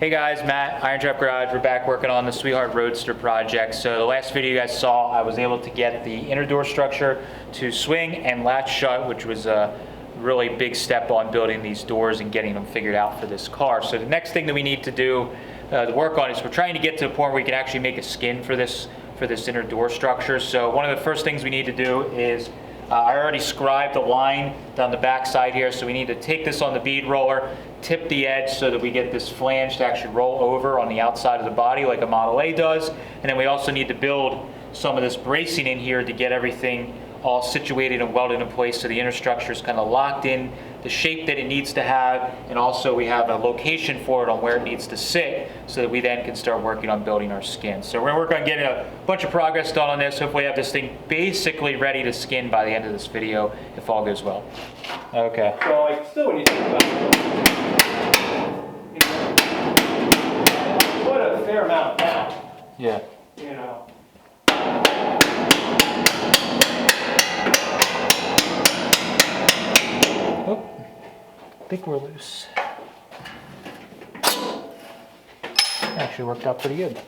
Hey guys, Matt, IronTrap Garage. We're back working on the Sweetheart Roadster project. So the last video you guys saw, I was able to get the inner door structure to swing and latch shut, which was a really big step on building these doors and getting them figured out for this car. So the next thing that we need to do to work on is we're trying to get to the point where we can actually make a skin for this inner door structure. So one of the first things we need to do is I already scribed a line down the back side here, so we need to take this on the bead roller, tip the edge so that we get this flange to actually roll over on the outside of the body like a Model A does. And then we also need to build some of this bracing in here to get everything all situated and welded in place so the inner structure is kind of locked in the shape that it needs to have, and also we have a location for it on where it needs to sit so that we then can start working on building our skin. So we're going to work on getting a bunch of progress done on this. Hopefully have this thing basically ready to skin by the end of this video if all goes well. Okay. So like still when you think about it, put a fair amount down. Yeah. You know. Oh, I think we're loose. Actually worked out pretty good.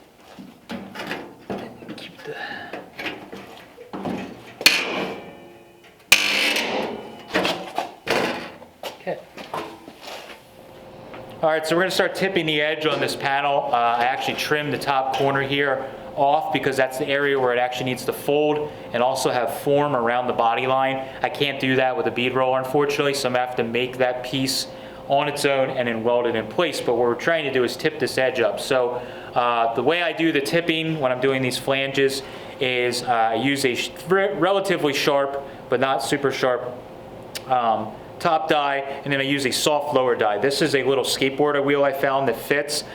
Keep the... Okay. All right, so we're going to start tipping the edge on this panel. I actually trimmed the top corner here off because that's the area where it actually needs to fold and also have form around the body line. I can't do that with a bead roller, unfortunately, so I'm going to have to make that piece on its own and then weld it in place. But what we're trying to do is tip this edge up. So the way I do the tipping when I'm doing these flanges is I use a relatively sharp but not super sharp top die, and then I use a soft lower die. This is a little skateboarder wheel I found that fits.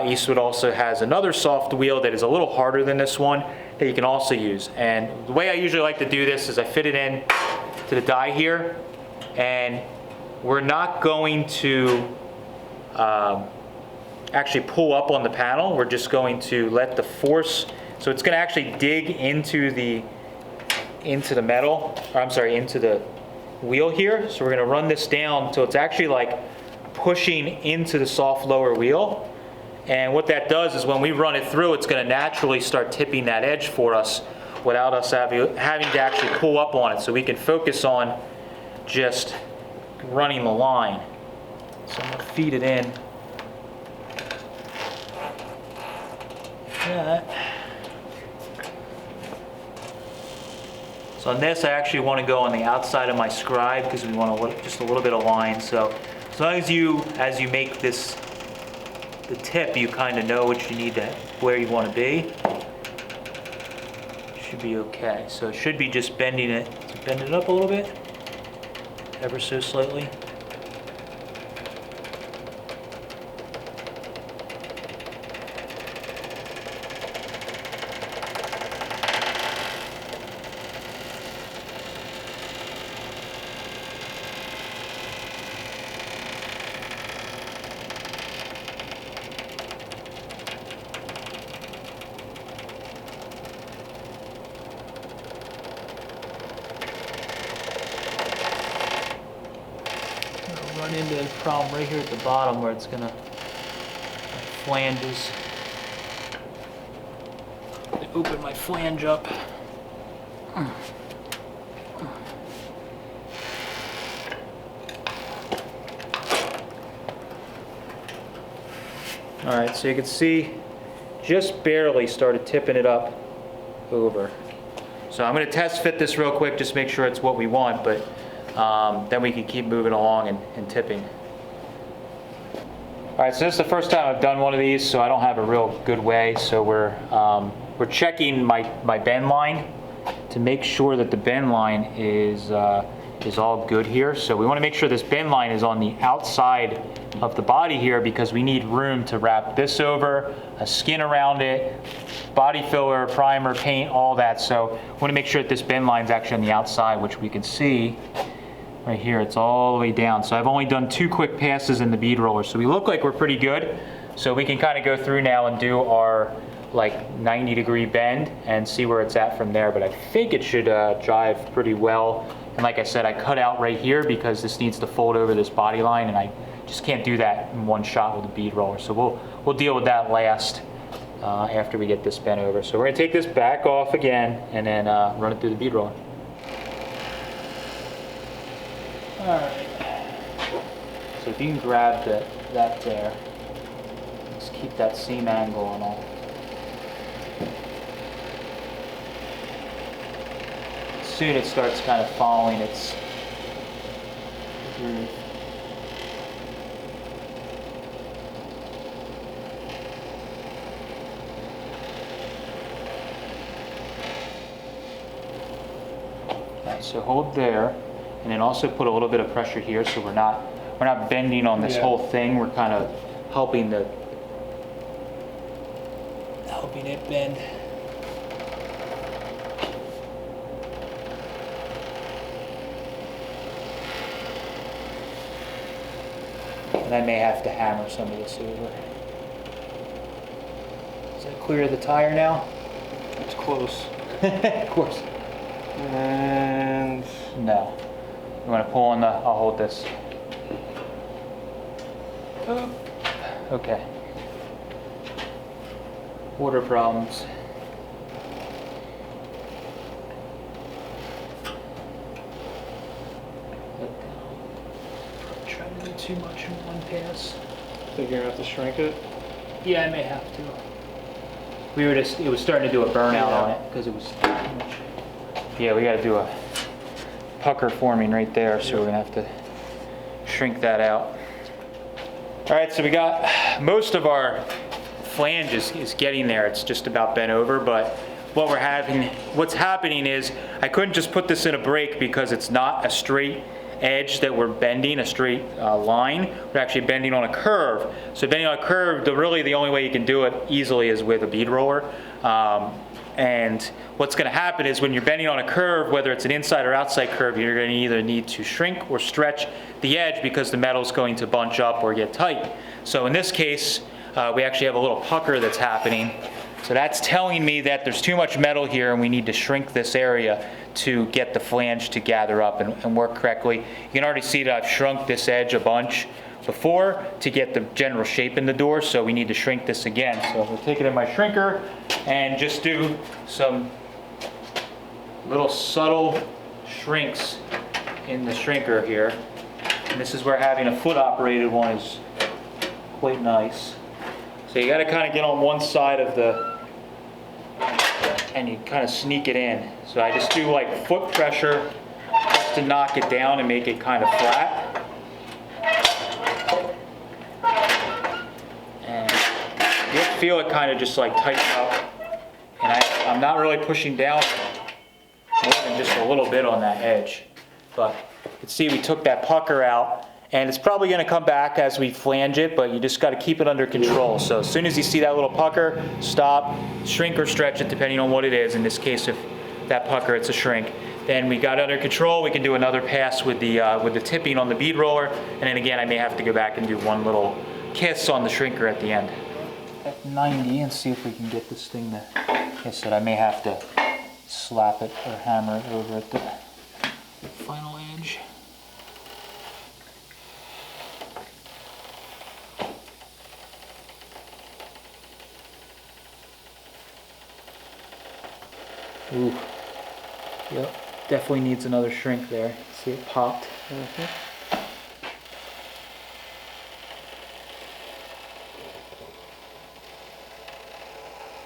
Eastwood also has another soft wheel that is a little harder than this one that you can also use. And the way I usually like to do this is I fit it in to the die here, and we're not going to actually pull up on the panel. We're just going to let the force, so it's going to actually dig into the metal, or I'm sorry, into the wheel here. So we're going to run this down until it's actually like pushing into the soft lower wheel. And what that does is when we run it through, it's going to naturally start tipping that edge for us without us having to actually pull up on it. So we can focus on just running the line. So I'm going to feed it in. So on this, I actually want to go on the outside of my scribe because we want just a little bit of line. So as long as you make this the tip, you kind of know what you need to, where you want to be. Should be okay. So it should be just bending it up a little bit, ever so slightly. Run into a problem right here at the bottom where it's gonna flanges. Open my flange up. All right, so you can see just barely started tipping it up over. So I'm going to test fit this real quick, just make sure it's what we want, but then we can keep moving along and tipping. All right, so this is the first time I've done one of these, so I don't have a real good way. So we're checking my bend line to make sure that the bend line is all good here. So we want to make sure this bend line is on the outside of the body here because we need room to wrap this over, a skin around it, body filler, primer, paint, all that. So we want to make sure that this bend line is actually on the outside, which we can see right here. It's all the way down. So I've only done 2 quick passes in the bead roller. So we look like we're pretty good. So we can kind of go through now and do our like 90-degree bend and see where it's at from there. But I think it should drive pretty well. And like I said, I cut out right here because this needs to fold over this body line, and I just can't do that in one shot with a bead roller. So we'll deal with that last after we get this bent over. So we're gonna take this back off again and then run it through the bead roller. All right. So if you can grab that there, just keep that seam angle and all. Soon it starts kind of following its groove. Alright, so hold there, and then also put a little bit of pressure here, so we're not bending on this whole thing. We're kind of helping it bend. And I may have to hammer some of this over. Is that clear of the tire now? It's close. Of course. And No. You want to pull on I'll hold this. Oh. Okay. Water problems. Trying to do too much in one pass. think you're gonna have to shrink it. Yeah, I may have to. It was starting to do a burnout on it because it was too much. Yeah, we got to do a pucker forming right there, so we're gonna have to shrink that out. All right, so we got most of our flange is getting there. It's just about bent over, but what's happening is I couldn't just put this in a brake because it's not a straight edge that we're bending, a straight line. We're actually bending on a curve. So bending on a curve, really the only way you can do it easily is with a bead roller. And what's going to happen is when you're bending on a curve, whether it's an inside or outside curve, you're going to either need to shrink or stretch the edge because the metal's going to bunch up or get tight. So in this case, we actually have a little pucker that's happening. So that's telling me that there's too much metal here and we need to shrink this area to get the flange to gather up and work correctly. You can already see that I've shrunk this edge a bunch before to get the general shape in the door, so we need to shrink this again. So we'll take it in my shrinker and just do some little subtle shrinks in the shrinker here. And this is where having a foot operated one is quite nice. So you got to kind of get on one side of and you kind of sneak it in. So I just do like foot pressure just to knock it down and make it kind of flat. And you'll feel it kind of just like tighten up. And I'm not really pushing down more than just a little bit on that edge. But you can see we took that pucker out. And it's probably going to come back as we flange it, but you just got to keep it under control. So as soon as you see that little pucker, stop, shrink or stretch it depending on what it is. In this case, if that pucker, it's a shrink. Then we got it under control. We can do another pass with the tipping on the bead roller. And then again, I may have to go back and do one little kiss on the shrinker at the end. At 90 and see if we can get this thing to, like I said, I may have to slap it or hammer it over at the final edge. Ooh, yep, definitely needs another shrink there. See it popped.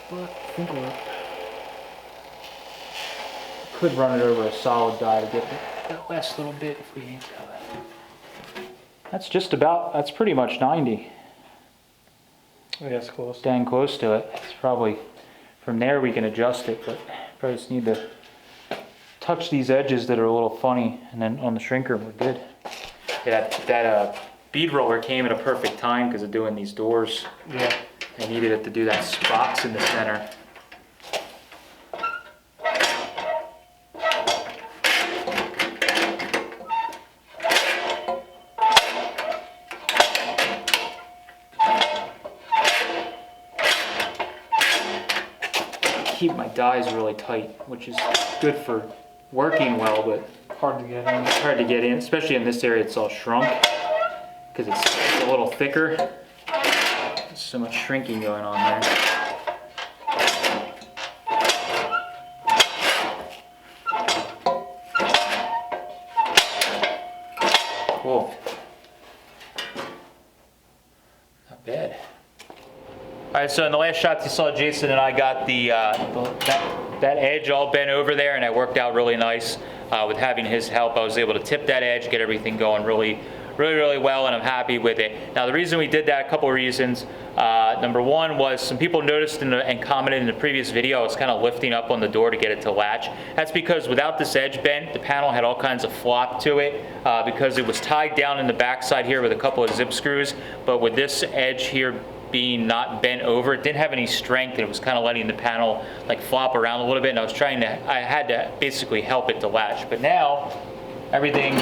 But I think could run it over a solid die to get that last little bit if we need to. That's pretty much 90. Yeah, it's close. Dang close to it. It's probably, from there we can adjust it, but probably just need to touch these edges that are a little funny, and then on the shrinker we're good. Yeah, that bead roller came at a perfect time because of doing these doors. Yeah. I needed it to do that box in the center. Keep my dies really tight, which is good for working well, but Hard to get in. it's hard to get in, especially in this area. It's all shrunk because it's a little thicker. There's so much shrinking going on there. Cool. Not bad. All right, so in the last shot you saw, Jason and I got that edge all bent over there, and it worked out really nice. With having his help, I was able to tip that edge, get everything going really well, and I'm happy with it. Now, the reason we did that, a couple of reasons. Number one was some people noticed and commented in the previous video, I was kind of lifting up on the door to get it to latch. That's because without this edge bent, the panel had all kinds of flop to it because it was tied down in the backside here with a couple of zip screws, but with this edge here being not bent over, it didn't have any strength, and it was kind of letting the panel like flop around a little bit, and I had to basically help it to latch. But now everything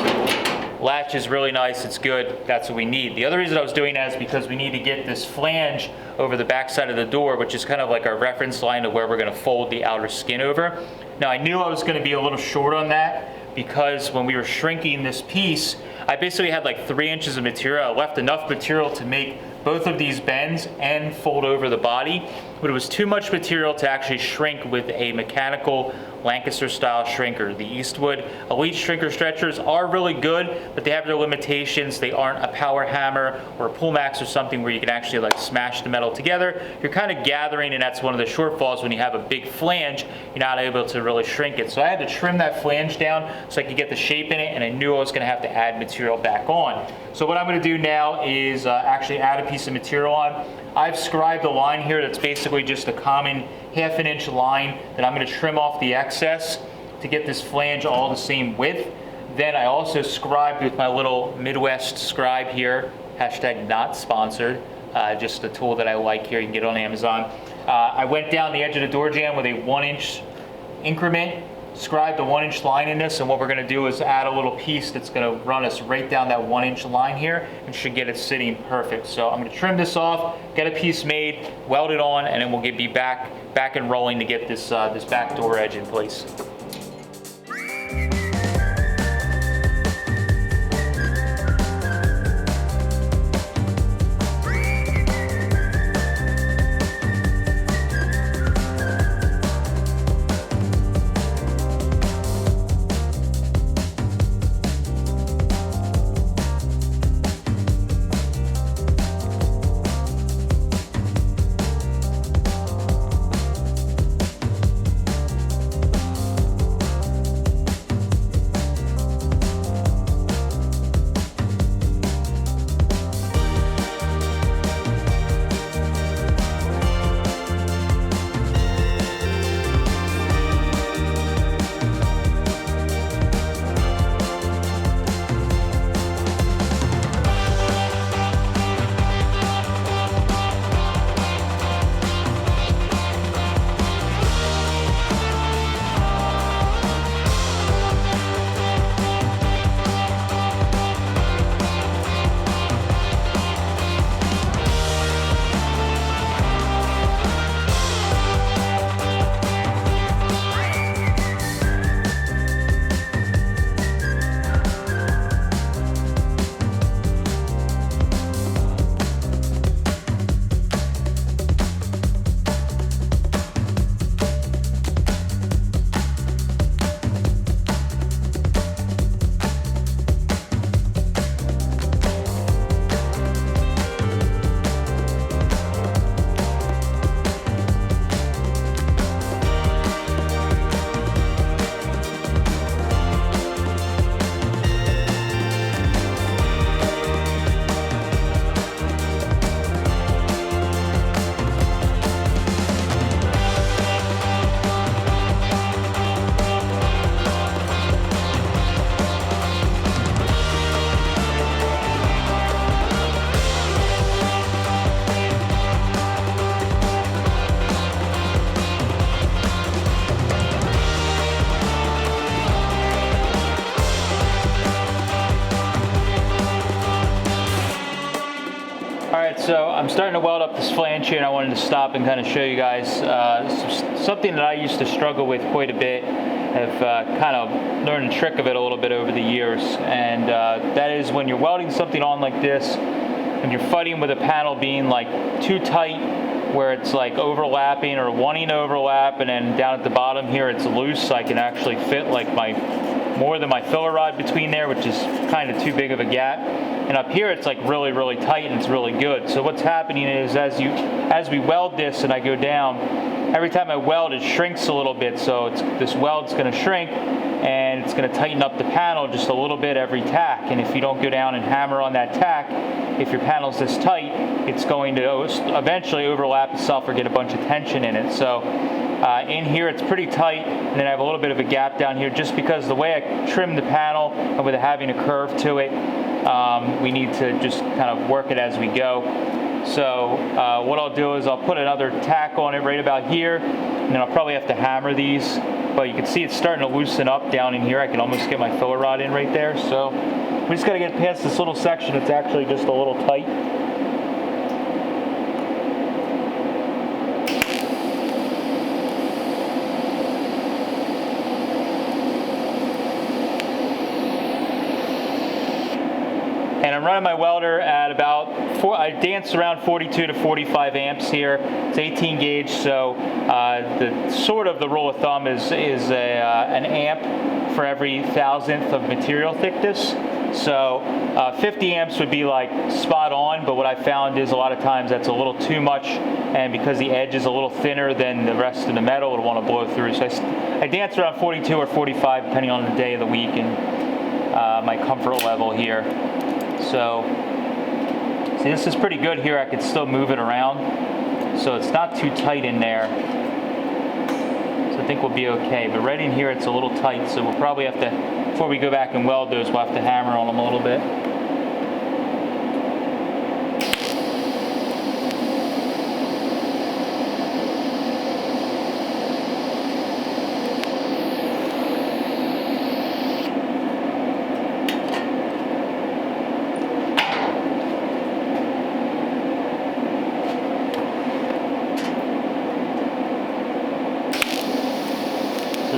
latches really nice, it's good, that's what we need. The other reason I was doing that is because we need to get this flange over the back side of the door, which is kind of like our reference line of where we're going to fold the outer skin over. Now, I knew I was going to be a little short on that because when we were shrinking this piece, I basically had like 3 inches of material. I left enough material to make both of these bends and fold over the body, but it was too much material to actually shrink with a mechanical Lancaster style shrinker. The Eastwood Elite shrinker stretchers are really good, but they have their limitations. They aren't a power hammer or a pull max or something where you can actually like smash the metal together. You're kind of gathering, and that's one of the shortfalls when you have a big flange, you're not able to really shrink it. So I had to trim that flange down so I could get the shape in it, and I knew I was gonna have to add material back on. So what I'm gonna do now is actually add a piece of material on. I've scribed a line here that's basically just a common 1/2 inch line that I'm going to trim off the excess to get this flange all the same width. Then I also scribed with my little Midwest scribe here, hashtag not sponsored, just a tool that I like here, you can get it on Amazon. I went down the edge of the door jamb with a 1 inch increment, scribed a 1 inch line in this, and what we're going to do is add a little piece that's going to run us right down that 1 inch line here and should get it sitting perfect. So I'm going to trim this off, get a piece made, weld it on, and then we'll be back and rolling to get this back door edge in place. So I'm starting to weld up this flange here, and I wanted to stop and kind of show you guys something that I used to struggle with quite a bit. have kind of learned the trick of it a little bit over the years, and that is when you're welding something on like this, and you're fighting with a panel being like too tight, where it's like overlapping or wanting to overlap, and then down at the bottom here it's loose, so I can actually fit like more than my filler rod between there, which is kind of too big of a gap. And up here it's like really, really tight, and it's really good. So what's happening is as we weld this and I go down, every time I weld it shrinks a little bit. So this weld's going to shrink, and it's going to tighten up the panel just a little bit every tack. And if you don't go down and hammer on that tack, if your panel's this tight, it's going to eventually overlap itself or get a bunch of tension in it. So in here it's pretty tight, and then I have a little bit of a gap down here just because the way I trim the panel and with it having a curve to it, we need to just kind of work it as we go. So what I'll do is I'll put another tack on it right about here, and then I'll probably have to hammer these, but you can see it's starting to loosen up down in here. I can almost get my filler rod in right there. So we just got to get past this little section that's actually just a little tight. And I'm running my welder at about, I dance around 42 to 45 amps here. It's 18 gauge, so the rule of thumb is an amp for every thousandth of material thickness. So 50 amps would be like spot on, but what I found is a lot of times that's a little too much, and because the edge is a little thinner than the rest of the metal, it'll want to blow through. So I dance around 42 or 45 depending on the day of the week and my comfort level here. So, see, this is pretty good here. I can still move it around, so it's not too tight in there. So I think we'll be okay. But right in here, it's a little tight, so we'll probably have to, before we go back and weld those, we'll have to hammer on them a little bit.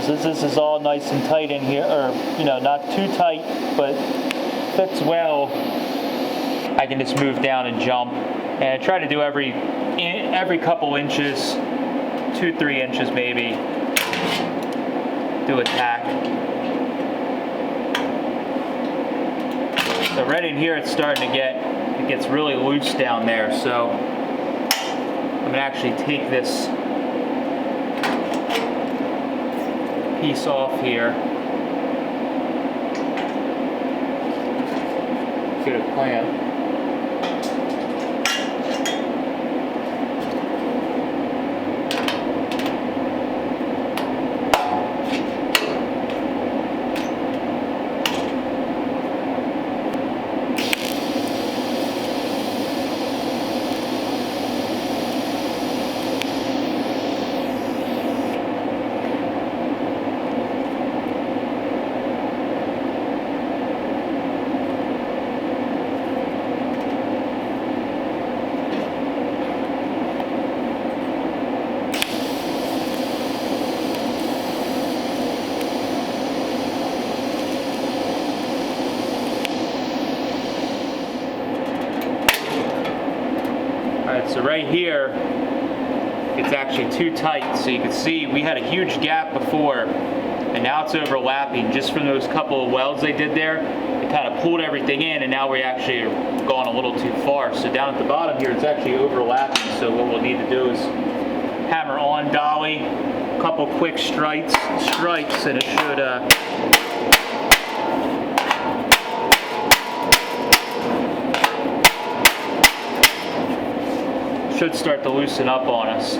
This is all nice and tight in here, or not too tight, but fits well. I can just move down and jump, and I try to do every couple inches, 2-3 inches maybe, do a tack. So right in here, it's starting to it gets really loose down there. So I'm gonna actually take this piece off here. Get a clamp. So right here, it's actually too tight. So you can see we had a huge gap before, and now it's overlapping just from those couple of welds they did there. It kind of pulled everything in, and now we actually are going a little too far. So down at the bottom here, it's actually overlapping. So what we'll need to do is hammer on dolly, a couple quick strikes, and it should start to loosen up on us.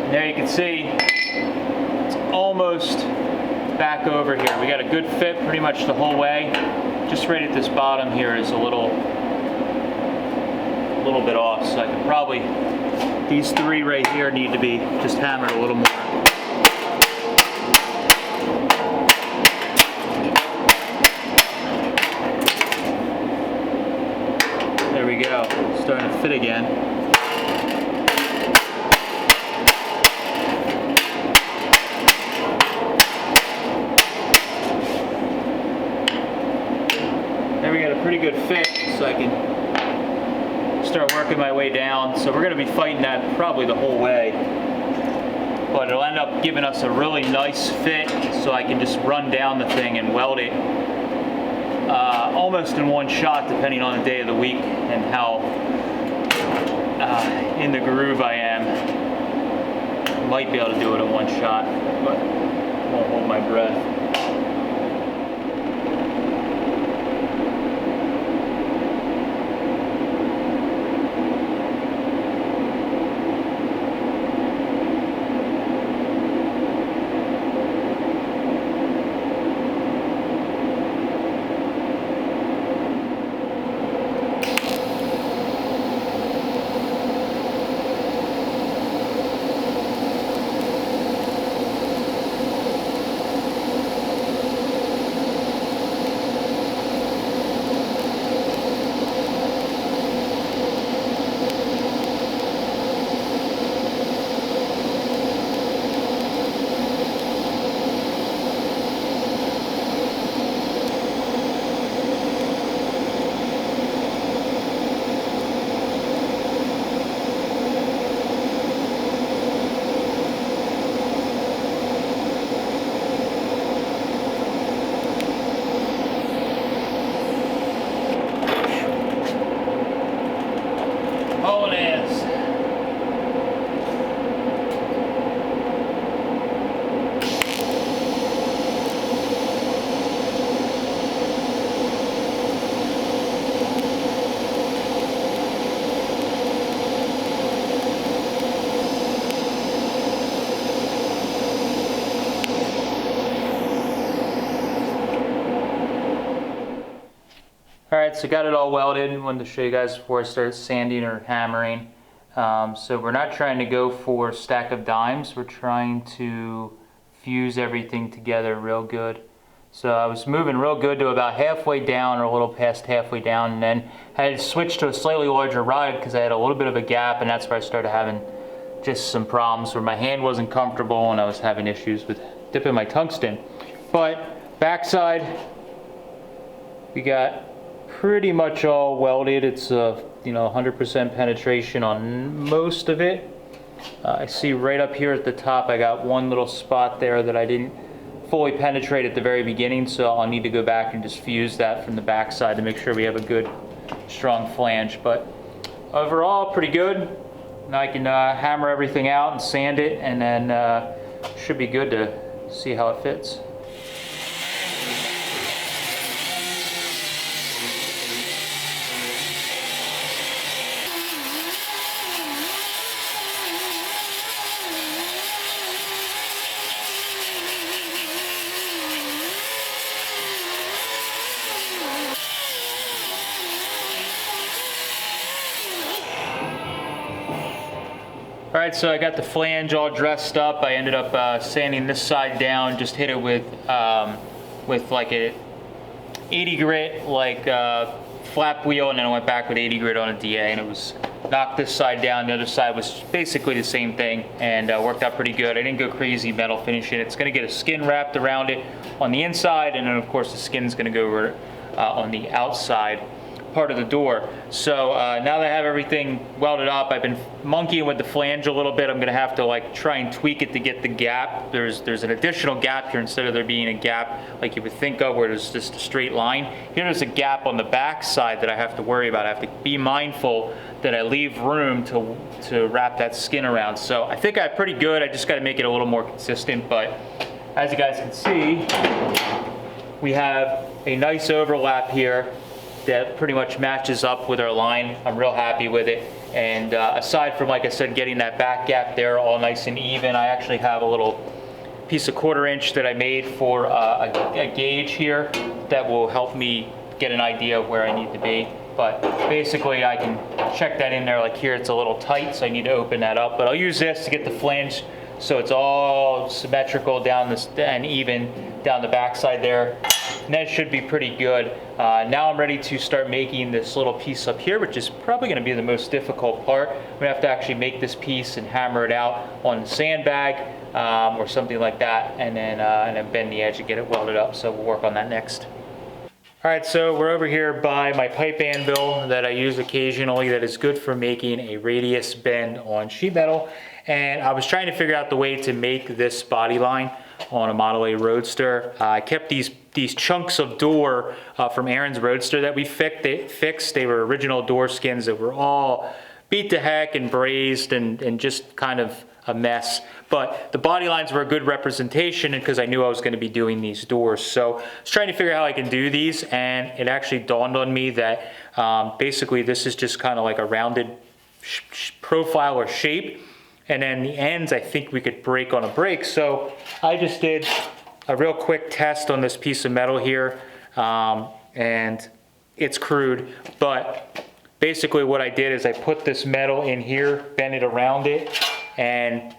And there you can see it's almost back over here. We got a good fit pretty much the whole way. Just right at this bottom here is a little bit off, so I can probably, these three right here need to be just hammered a little more. Starting to fit again. There we got a pretty good fit, so I can start working my way down. So we're going to be fighting that probably the whole way. But it'll end up giving us a really nice fit, so I can just run down the thing and weld it almost in one shot, depending on the day of the week and how in the groove I am. Might be able to do it in one shot, but won't hold my breath. Alright, so got it all welded. Wanted to show you guys before I start sanding or hammering. So we're not trying to go for a stack of dimes. We're trying to fuse everything together real good. So I was moving real good to about halfway down or a little past halfway down, and then I had to switch to a slightly larger rod because I had a little bit of a gap, and that's where I started having just some problems where my hand wasn't comfortable and I was having issues with dipping my tungsten. But backside, we got pretty much all welded. It's 100% penetration on most of it. I see right up here at the top I got one little spot there that I didn't fully penetrate at the very beginning, so I'll need to go back and just fuse that from the back side to make sure we have a good strong flange. But overall pretty good. Now I can hammer everything out and sand it, and then should be good to see how it fits. Alright, so I got the flange all dressed up. I ended up sanding this side down, just hit it with like a 80 grit, like flap wheel, and then I went back with 80 grit on a DA, and it was knocked this side down. The other side was basically the same thing, and worked out pretty good. I didn't go crazy metal finishing. It's going to get a skin wrapped around it on the inside, and then of course the skin's going to go over on the outside part of the door. So now that I have everything welded up, I've been monkeying with the flange a little bit. I'm gonna have to like try and tweak it to get the gap. There's an additional gap here instead of there being a gap like you would think of where there's just a straight line. Here there's a gap on the back side that I have to worry about. I have to be mindful that I leave room to wrap that skin around. So I think I'm pretty good. I just got to make it a little more consistent. But as you guys can see, we have a nice overlap here that pretty much matches up with our line. I'm real happy with it. And aside from, like I said, getting that back gap there all nice and even, I actually have a little piece of 1/4 inch that I made for a gauge here that will help me get an idea of where I need to be. But basically I can check that in there. Like here it's a little tight, so I need to open that up. But I'll use this to get the flange so it's all symmetrical down this and even down the backside there. And that should be pretty good. Now I'm ready to start making this little piece up here, which is probably going to be the most difficult part. I'm going to have to actually make this piece and hammer it out on the sandbag or something like that, and then bend the edge and get it welded up. So we'll work on that next. All right, so we're over here by my pipe anvil that I use occasionally that is good for making a radius bend on sheet metal. And I was trying to figure out the way to make this body line on a Model A Roadster. I kept these chunks of door from Aaron's Roadster that we fixed. They were original door skins that were all beat to heck and brazed and just kind of a mess. But the body lines were a good representation because I knew I was going to be doing these doors. So I was trying to figure out how I can do these, and it actually dawned on me that basically this is just kind of like a rounded profile or shape. And then the ends, I think we could break on a break. So I just did a real quick test on this piece of metal here, and it's crude, but basically what I did is I put this metal in here, bend it around it, and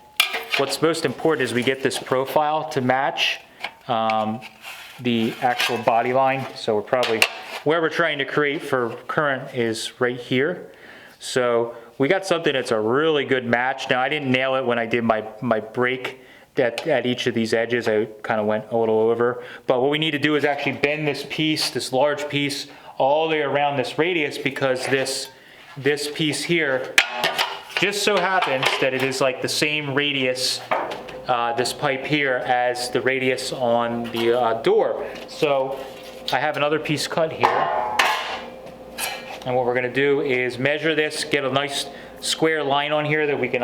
what's most important is we get this profile to match the actual body line. So we're probably, where we're trying to create for current is right here. So we got something that's a really good match. Now I didn't nail it when I did my break at each of these edges. I kind of went a little over. But what we need to do is actually bend this piece, this large piece, all the way around this radius, because this piece here just so happens that it is like the same radius, this pipe here, as the radius on the door. So I have another piece cut here. And what we're going to do is measure this, get a nice square line on here that we can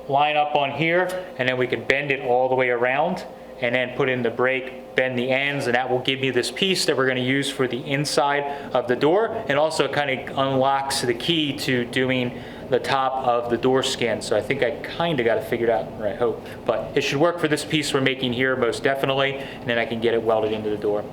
line up on here, and then we can bend it all the way around, and then put in the brake, bend the ends, and that will give me this piece that we're going to use for the inside of the door, and also kind of unlocks the key to doing the top of the door skin. So I think I kind of got it figured out, or I hope. But it should work for this piece we're making here most definitely, and then I can get it welded into the door.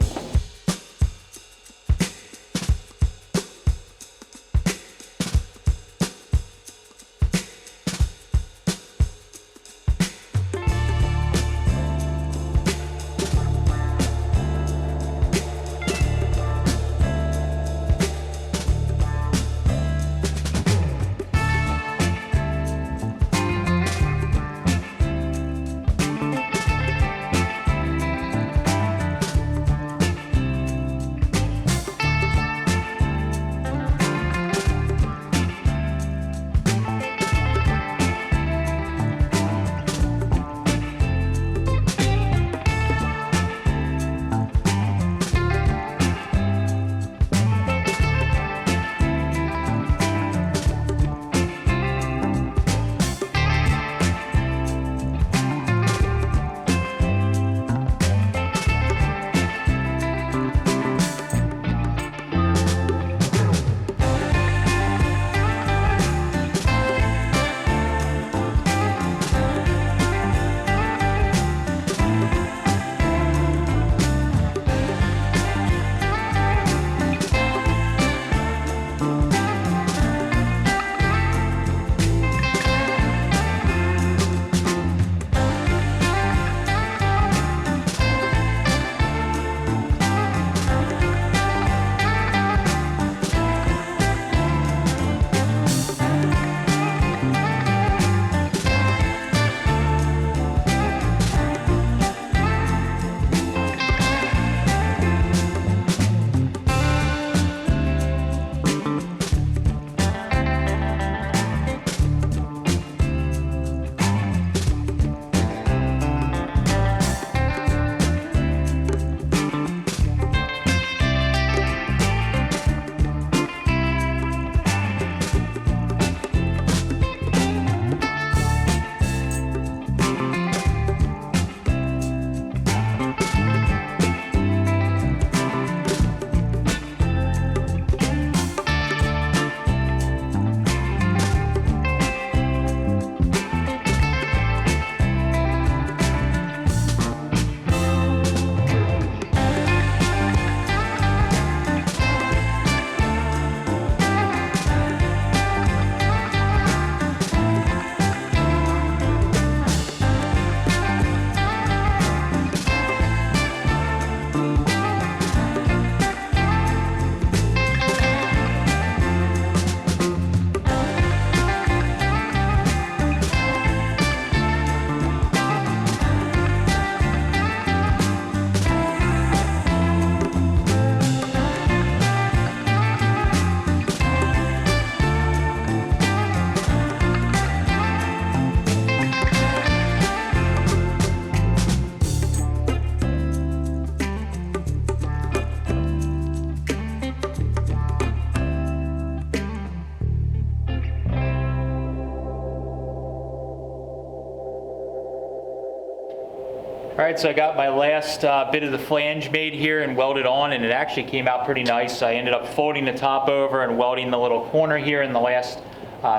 All right, so I got my last bit of the flange made here and welded on, and it actually came out pretty nice. I ended up folding the top over and welding the little corner here in the last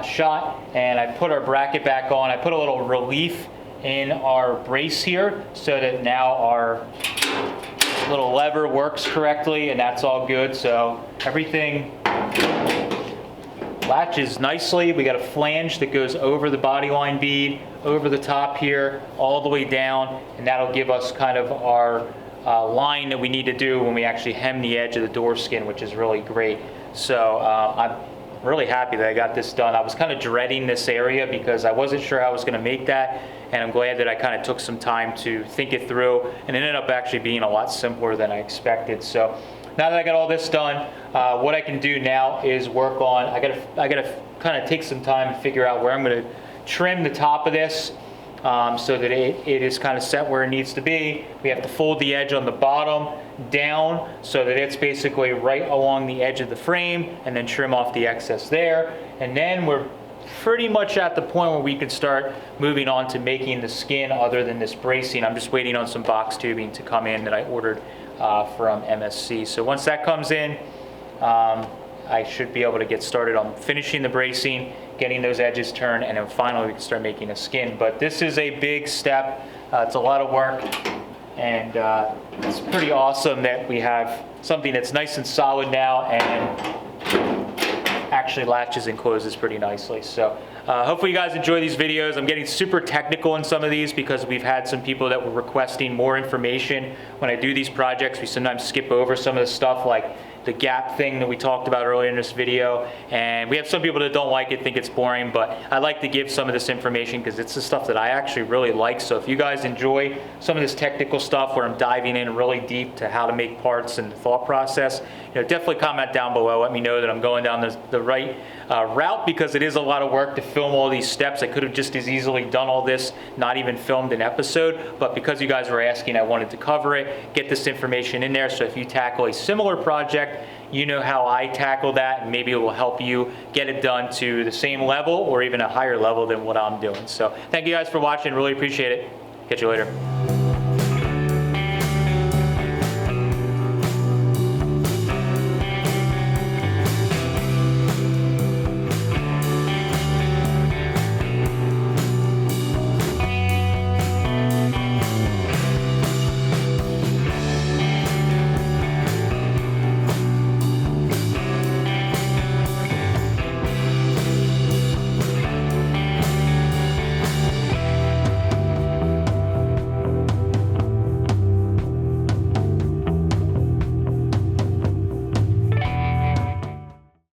shot, and I put our bracket back on. I put a little relief in our brace here so that now our little lever works correctly, and that's all good. So everything latches nicely. We got a flange that goes over the body line bead, over the top here, all the way down, and that'll give us kind of our line that we need to do when we actually hem the edge of the door skin, which is really great. So I'm really happy that I got this done. I was kind of dreading this area because I wasn't sure how I was going to make that, and I'm glad that I kind of took some time to think it through, and it ended up actually being a lot simpler than I expected. So now that I got all this done, what I can do now is work on, I gotta kind of take some time and figure out where I'm gonna trim the top of this so that it is kind of set where it needs to be. We have to fold the edge on the bottom down so that it's basically right along the edge of the frame, and then trim off the excess there. And then we're pretty much at the point where we can start moving on to making the skin other than this bracing. I'm just waiting on some box tubing to come in that I ordered from MSC. So once that comes in, I should be able to get started on finishing the bracing, getting those edges turned, and then finally we can start making a skin. But this is a big step. It's a lot of work, and it's pretty awesome that we have something that's nice and solid now and actually latches and closes pretty nicely. So hopefully you guys enjoy these videos. I'm getting super technical in some of these because we've had some people that were requesting more information. When I do these projects, we sometimes skip over some of the stuff like the gap thing that we talked about earlier in this video, and we have some people that don't like it, think it's boring, but I like to give some of this information because it's the stuff that I actually really like. So if you guys enjoy some of this technical stuff where I'm diving in really deep to how to make parts and the thought process, definitely comment down below. Let me know that I'm going down the right route, because it is a lot of work to film all these steps. I could have just as easily done all this, not even filmed an episode, but because you guys were asking, I wanted to cover it, get this information in there, so if you tackle a similar project, you know how I tackle that, and maybe it will help you get it done to the same level or even a higher level than what I'm doing. So thank you guys for watching. Really appreciate it. Catch you later.